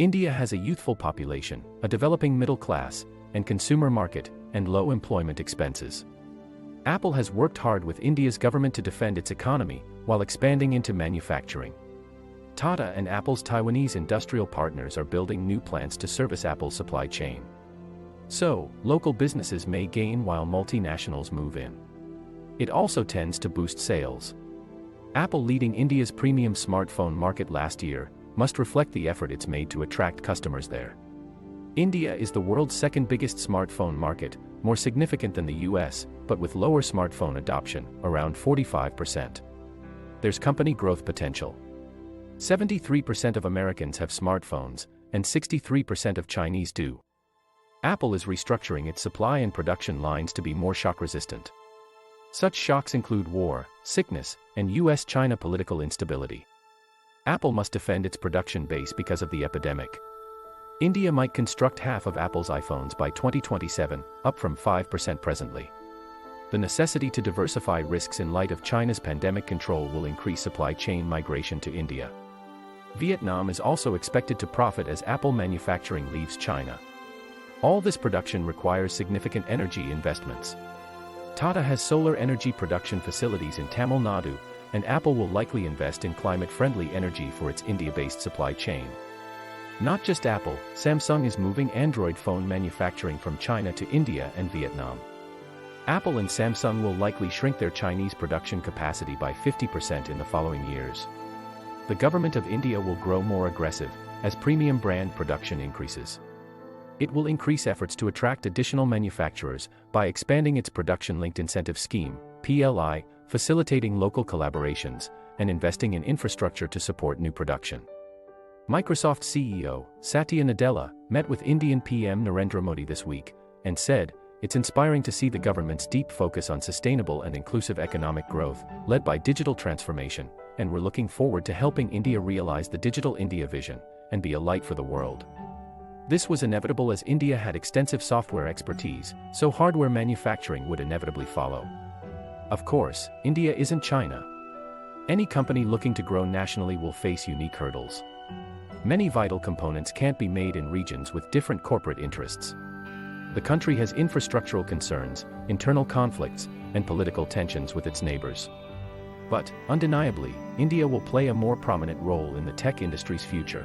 India has a youthful population, a developing middle class, and consumer market, and low employment expenses. Apple has worked hard with India's government to defend its economy, while expanding into manufacturing. Tata and Apple's Taiwanese industrial partners are building new plants to service Apple's supply chain. So, local businesses may gain while multinationals move in. It also tends to boost sales. Apple leading India's premium smartphone market last year must reflect the effort it's made to attract customers there. India is the world's second biggest smartphone market, more significant than the US, but with lower smartphone adoption, around 45%. There's company growth potential. 73% of Americans have smartphones, and 63% of Chinese do. Apple is restructuring its supply and production lines to be more shock-resistant. Such shocks include war, sickness, and US-China political instability. Apple must defend its production base because of the epidemic. India might construct half of Apple's iPhones by 2027, up from 5% presently. The necessity to diversify risks in light of China's pandemic control will increase supply chain migration to India. Vietnam is also expected to profit as Apple manufacturing leaves China. All this production requires significant energy investments. Tata has solar energy production facilities in Tamil Nadu, and Apple will likely invest in climate-friendly energy for its India-based supply chain. Not just Apple, Samsung is moving Android phone manufacturing from China to India and Vietnam. Apple and Samsung will likely shrink their Chinese production capacity by 50% in the following years. The government of India will grow more aggressive as premium brand production increases. It will increase efforts to attract additional manufacturers by expanding its production-linked incentive scheme, PLI, facilitating local collaborations, and investing in infrastructure to support new production. Microsoft CEO, Satya Nadella, met with Indian PM Narendra Modi this week, and said, "It's inspiring to see the government's deep focus on sustainable and inclusive economic growth, led by digital transformation, and we're looking forward to helping India realize the Digital India vision, and be a light for the world." This was inevitable as India had extensive software expertise, so hardware manufacturing would inevitably follow. Of course, India isn't China. Any company looking to grow nationally will face unique hurdles. Many vital components can't be made in regions with different corporate interests. The country has infrastructural concerns, internal conflicts, and political tensions with its neighbors. But, undeniably, India will play a more prominent role in the tech industry's future.